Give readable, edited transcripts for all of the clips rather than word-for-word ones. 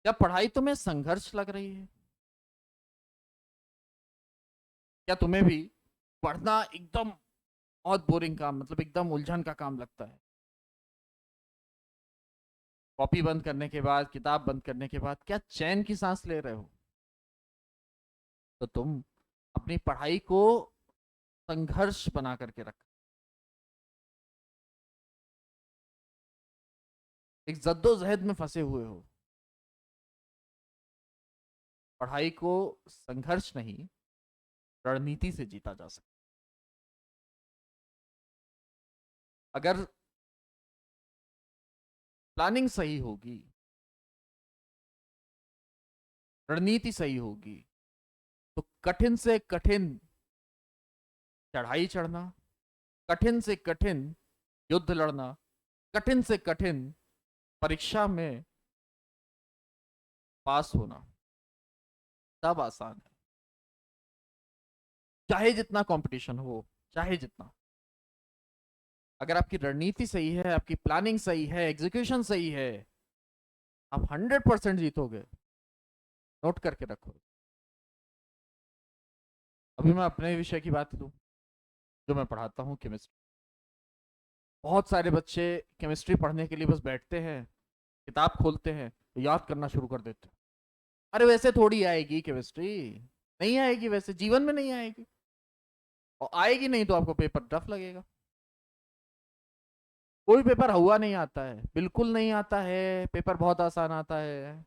क्या पढ़ाई तुम्हें संघर्ष लग रही है? क्या तुम्हें भी पढ़ना एकदम बहुत बोरिंग काम, मतलब एकदम उलझन का काम लगता है? कॉपी बंद करने के बाद, किताब बंद करने के बाद क्या चैन की सांस ले रहे हो? तो तुम अपनी पढ़ाई को संघर्ष बना करके रख, एक जद्दोजहद में फंसे हुए हो। पढ़ाई को संघर्ष नहीं, रणनीति से जीता जा सकता। अगर प्लानिंग सही होगी, रणनीति सही होगी, तो कठिन से कठिन चढ़ाई चढ़ना, कठिन से कठिन युद्ध लड़ना, कठिन से कठिन परीक्षा में पास होना सब आसान है। चाहे जितना कंपटीशन हो, चाहे जितना, अगर आपकी रणनीति सही है, आपकी प्लानिंग सही है, एग्जीक्यूशन सही है, आप 100% जीतोगे। नोट करके रखो। अभी मैं अपने विषय की बात करूं, जो मैं पढ़ाता हूँ, केमिस्ट्री। बहुत सारे बच्चे केमिस्ट्री पढ़ने के लिए बस बैठते हैं, किताब खोलते हैं, याद करना शुरू कर देते हैं। अरे वैसे थोड़ी आएगी केमिस्ट्री, नहीं आएगी, वैसे जीवन में नहीं आएगी, और आएगी नहीं तो आपको पेपर टफ लगेगा। कोई पेपर हुआ नहीं आता है, बिल्कुल नहीं आता है, पेपर बहुत आसान आता है।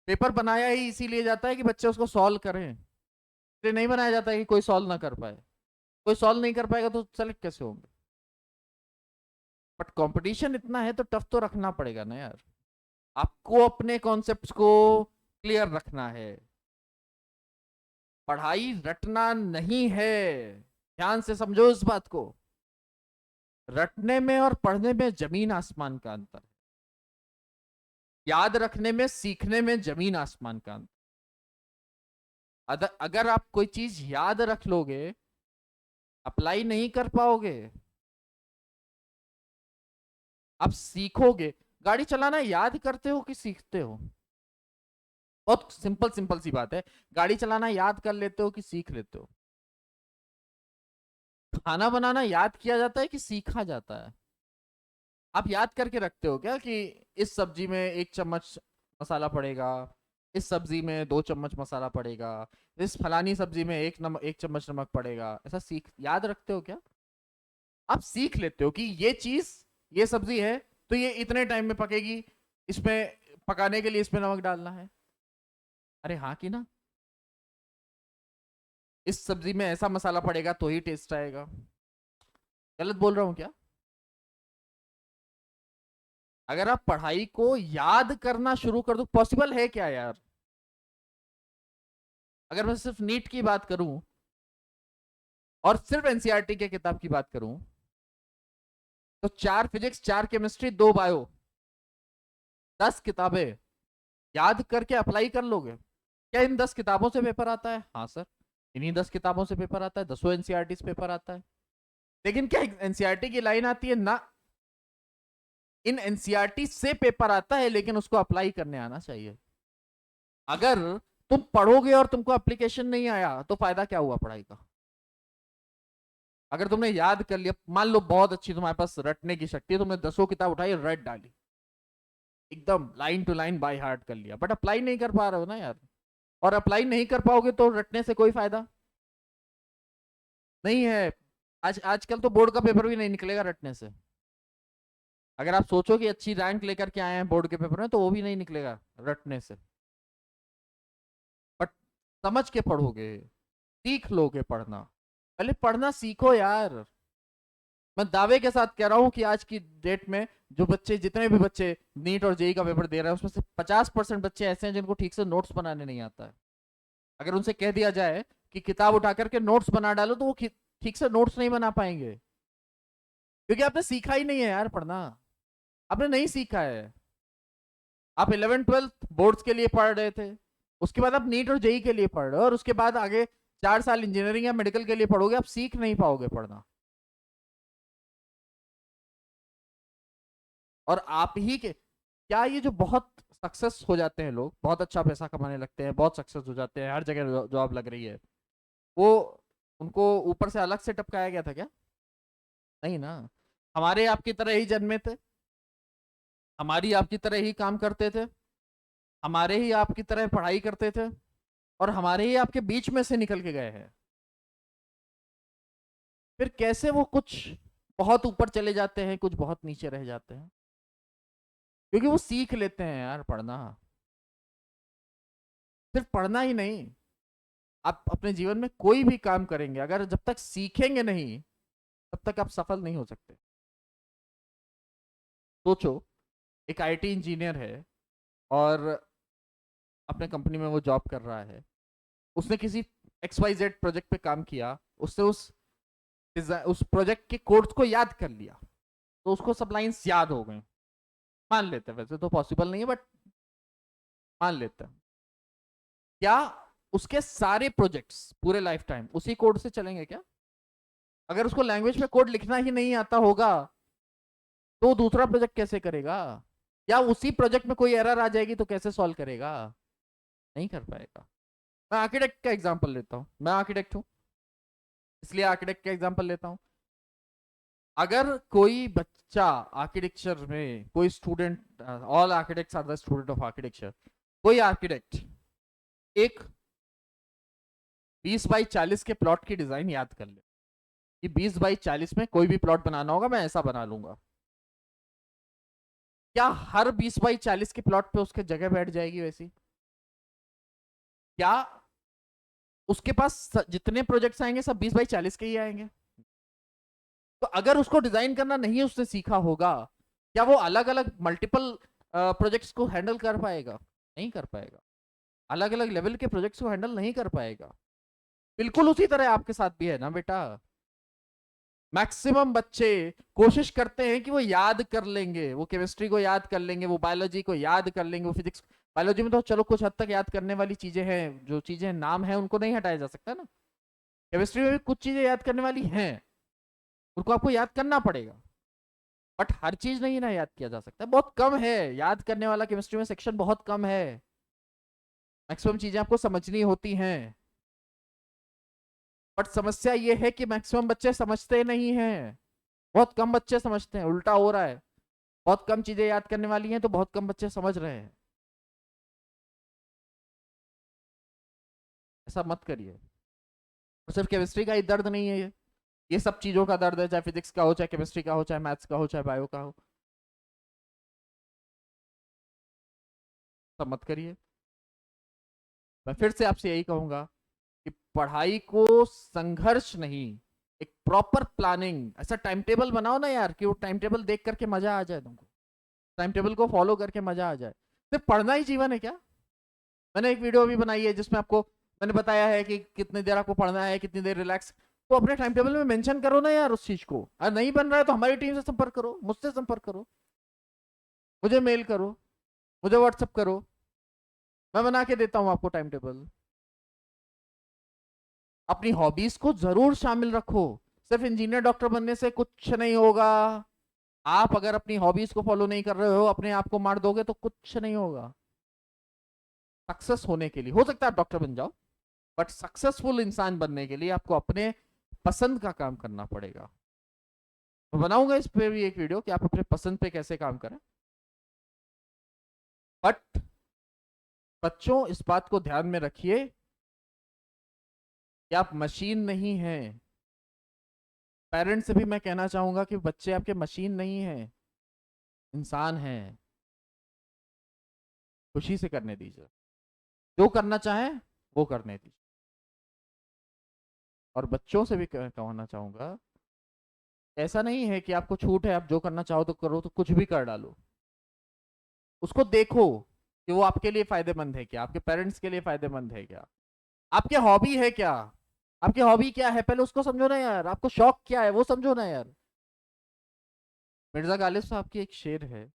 पेपर बनाया ही इसीलिए जाता है कि बच्चे उसको सॉल्व करें, इसलिए नहीं बनाया जाता है कि कोई सॉल्व ना कर पाए। कोई सॉल्व नहीं कर पाएगा तो सेलेक्ट कैसे होंगे? बट कंपटीशन इतना है तो टफ तो रखना पड़ेगा ना यार। आपको अपने कॉन्सेप्ट्स को क्लियर रखना है। पढ़ाई रटना नहीं है, ध्यान से समझो इस बात को। रटने में और पढ़ने में जमीन आसमान का अंतर है। याद रखने में, सीखने में जमीन आसमान का अंतर। अगर आप कोई चीज याद रख लोगे, अप्लाई नहीं कर पाओगे। आप सीखोगे। गाड़ी चलाना याद करते हो कि सीखते हो? बहुत सिंपल सिंपल सी बात है। गाड़ी चलाना याद कर लेते हो कि सीख लेते हो? खाना बनाना याद किया जाता है कि सीखा जाता है? आप याद करके रखते हो क्या कि इस सब्जी में 1 चम्मच मसाला पड़ेगा, इस सब्जी में 2 चम्मच मसाला पड़ेगा, इस फलानी सब्जी में 1 चम्मच नमक पड़ेगा? ऐसा सीख याद रखते हो क्या? आप सीख लेते हो कि ये चीज, ये सब्जी है तो ये इतने टाइम में पकेगी, इसमें पकाने के लिए इसमें नमक डालना है। अरे हाँ कि ना? इस सब्जी में ऐसा मसाला पड़ेगा तो ही टेस्ट आएगा। गलत बोल रहा हूँ क्या? अगर आप पढ़ाई को याद करना शुरू कर दो, पॉसिबल है क्या यार? अगर मैं सिर्फ नीट की बात करूं और सिर्फ एनसीईआरटी के किताब की बात करूं, तो 4 फिजिक्स, 4 केमिस्ट्री, 2 बायो, 10 किताबें याद करके अप्लाई कर लोगे? क्या इन 10 किताबों से पेपर आता है? हाँ सर, इन्हीं 10 किताबों से पेपर आता है, 10 एनसीईआरटी से पेपर आता है। लेकिन क्या एनसीईआरटी की लाइन आती है ना? इन एनसीईआरटी से पेपर आता है, लेकिन उसको अप्लाई करने आना चाहिए। अगर तुम पढ़ोगे और तुमको एप्लीकेशन नहीं आया तो फायदा क्या हुआ पढ़ाई का? अगर तुमने याद कर लिया, मान लो बहुत अच्छी तुम्हारे पास रटने की शक्ति है, तुमने 10 किताब उठाई, रट डाली, एकदम line to line by heart कर लिया, बट अप्लाई नहीं कर पा रहे हो ना यार। और अप्लाई नहीं कर पाओगे तो रटने से कोई फायदा नहीं है। आजकल तो बोर्ड का पेपर भी नहीं निकलेगा रटने से। अगर आप सोचो कि अच्छी रैंक लेकर के आए हैं बोर्ड के पेपर में, तो वो भी नहीं निकलेगा रटने से। बट समझ के पढ़ोगे, सीख लोगे पढ़ना। पहले पढ़ना सीखो यार। मैं दावे के साथ कह रहा हूं कि आज की डेट में जो बच्चे, जितने भी बच्चे नीट और जेई का पेपर दे रहे हैं, उसमें से 50% बच्चे ऐसे हैं जिनको ठीक से नोट्स बनाने नहीं आता है। अगर उनसे कह दिया जाए कि किताब उठा करके नोट्स बना डालो, तो वो ठीक से नोट्स नहीं बना पाएंगे, क्योंकि आपने सीखा ही नहीं है यार पढ़ना। आपने नहीं सीखा है। आप 11th 12th बोर्ड्स के लिए पढ़ रहे थे, उसके बाद आप नीट और जेई के लिए पढ़ रहे हो, और उसके बाद आगे 4 साल इंजीनियरिंग या मेडिकल के लिए पढ़ोगे। आप सीख नहीं पाओगे पढ़ना। और आप ही के, क्या ये जो बहुत सक्सेस हो जाते हैं लोग, बहुत अच्छा पैसा कमाने लगते हैं, बहुत सक्सेस हो जाते हैं, हर जगह जॉब लग रही है, वो उनको ऊपर से अलग से टपकाया गया था क्या? नहीं ना। हमारे आपकी तरह ही जन्मे थे, हमारी आपकी तरह ही काम करते थे, हमारे ही आपकी तरह पढ़ाई करते थे, और हमारे ही आपके बीच में से निकल के गए हैं। फिर कैसे वो कुछ बहुत ऊपर चले जाते हैं, कुछ बहुत नीचे रह जाते हैं? क्योंकि वो सीख लेते हैं यार पढ़ना। सिर्फ पढ़ना ही नहीं, आप अपने जीवन में कोई भी काम करेंगे, अगर जब तक सीखेंगे नहीं तब तक आप सफल नहीं हो सकते। सोचो, एक आईटी इंजीनियर है और अपने कंपनी में वो जॉब कर रहा है, उसने किसी XYZ प्रोजेक्ट पे काम किया, उसने उस प्रोजेक्ट के कोड्स को याद कर लिया, तो उसको सब लाइंस याद हो गई। मान लेते हैं, वैसे तो पॉसिबल नहीं है बट मान लेते हैं। क्या उसके सारे प्रोजेक्ट्स पूरे लाइफ टाइम उसी कोड से चलेंगे क्या? अगर उसको लैंग्वेज में कोड लिखना ही नहीं आता होगा तो दूसरा प्रोजेक्ट कैसे करेगा? या उसी प्रोजेक्ट में कोई एरर आ जाएगी तो कैसे सॉल्व करेगा? नहीं कर पाएगा। मैं आर्किटेक्ट का एग्जांपल लेता हूँ, मैं आर्किटेक्ट हूँ इसलिए आर्किटेक्ट का एग्जांपल लेता हूँ। अगर कोई बच्चा आर्किटेक्चर में, कोई student, all architects are the student of architecture, कोई आर्किटेक्ट एक 20 बाई 40 के प्लॉट की डिजाइन याद कर ले कि 20 बाई 40 में कोई भी प्लॉट बनाना होगा, मैं ऐसा बना लूंगा। क्या हर 20 बाई 40 के प्लॉट पे उसके जगह बैठ जाएगी वैसी? क्या उसके पास जितने प्रोजेक्ट्स आएंगे सब 20 बाई 40 के ही आएंगे? तो अगर उसको डिजाइन करना नहीं उसने सीखा होगा, क्या वो अलग अलग मल्टीपल प्रोजेक्ट्स को हैंडल कर पाएगा? नहीं कर पाएगा। अलग अलग लेवल के प्रोजेक्ट्स को हैंडल नहीं कर पाएगा। बिल्कुल उसी तरह आपके साथ भी है ना बेटा। मैक्सिमम बच्चे कोशिश करते हैं कि वो याद कर लेंगे, वो केमिस्ट्री को याद कर लेंगे, वो बायोलॉजी को याद कर लेंगे, वो फिजिक्स, बायोलॉजी में तो चलो कुछ हद तक याद करने वाली चीजें हैं, जो चीजें नाम है उनको नहीं हटाया जा सकता ना। केमिस्ट्री में भी कुछ चीजें याद करने वाली हैं, उनको आपको याद करना पड़ेगा, बट हर चीज नहीं ना याद किया जा सकता, बहुत कम है याद करने वाला, केमिस्ट्री में सेक्शन बहुत कम है, मैक्सिमम चीजें आपको समझनी होती हैं। बट समस्या ये है कि मैक्सिमम बच्चे समझते नहीं हैं, बहुत कम बच्चे समझते हैं, उल्टा हो रहा है। बहुत कम चीजें याद करने वाली हैं तो बहुत कम बच्चे समझ रहे हैं। ऐसा मत करिए। और सिर्फ केमिस्ट्री का ही दर्द नहीं है ये सब चीजों का दर्द है, चाहे फिजिक्स का हो, चाहे केमिस्ट्री का हो, चाहे मैथ्स का हो, चाहे बायो का हो। सब मत करिए। मैं फिर से आपसे यही कहूंगा कि पढ़ाई को संघर्ष नहीं, एक प्रॉपर प्लानिंग, ऐसा टाइम टेबल बनाओ ना यार कि वो टाइम टेबल देख करके मजा आ जाए तुमको, टाइम टेबल को फॉलो करके मजा आ जाए। सिर्फ पढ़ना ही जीवन है क्या? मैंने एक वीडियो भी बनाई है जिसमें आपको मैंने बताया है कि कितनी देर आपको पढ़ना है, कितनी देर रिलैक्स, तो अपने टाइम टेबल में मेंशन करो ना यार उस चीज को। अगर नहीं बन रहा है तो हमारी टीम से संपर्क करो, मुझसे संपर्क करो, मुझे मेल करो, मुझे व्हाट्सअप करो, मैं बना के देता हूँ आपको टाइम टेबल। अपनी हॉबीज को जरूर शामिल रखो। सिर्फ इंजीनियर डॉक्टर बनने से कुछ नहीं होगा। आप अगर अपनी हॉबीज को फॉलो नहीं कर रहे हो, अपने आप को मार दोगे तो कुछ नहीं होगा। सक्सेस होने के लिए हो सकता है आप डॉक्टर बन जाओ, बट सक्सेसफुल इंसान बनने के लिए आपको अपने पसंद का काम करना पड़ेगा। मैं बनाऊंगा इस पे भी एक वीडियो कि आप अपने पसंद पे कैसे काम करें। बट बच्चों इस बात को ध्यान में रखिए कि आप मशीन नहीं हैं। पेरेंट्स से भी मैं कहना चाहूंगा कि बच्चे आपके मशीन नहीं हैं, इंसान हैं। खुशी से करने दीजिए, जो करना चाहें वो करने दीजिए। और बच्चों से भी कहना चाहूंगा, ऐसा नहीं है कि आपको छूट है, आप जो करना चाहो तो करो, तो कुछ भी कर डालो। उसको देखो कि वो आपके लिए फायदेमंद है क्या, आपके पेरेंट्स के लिए फायदेमंद है क्या, आपके हॉबी है क्या, आपकी हॉबी क्या है पहले उसको समझो ना यार, आपको शौक क्या है वो समझो ना यार। मिर्जा गालिब साहब की एक शेर है,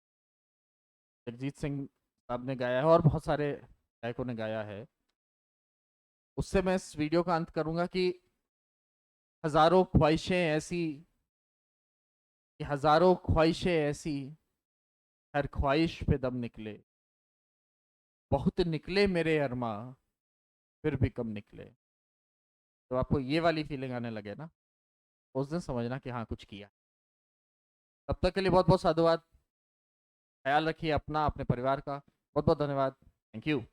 जगजीत सिंह साहब ने गाया है और बहुत सारे गायकों ने गाया है, उससे मैं इस वीडियो का अंत करूंगा कि हजारों ख्वाहिशें ऐसी, कि हजारों ख्वाहिशें ऐसी, हर ख्वाहिश पे दम निकले, बहुत निकले मेरे अरमा, फिर भी कम निकले। तो आपको ये वाली फीलिंग आने लगे ना, उस दिन समझना कि हाँ कुछ किया। तब तक के लिए बहुत बहुत साधुवाद। ख्याल रखिए अपना, अपने परिवार का। बहुत बहुत धन्यवाद। Thank you.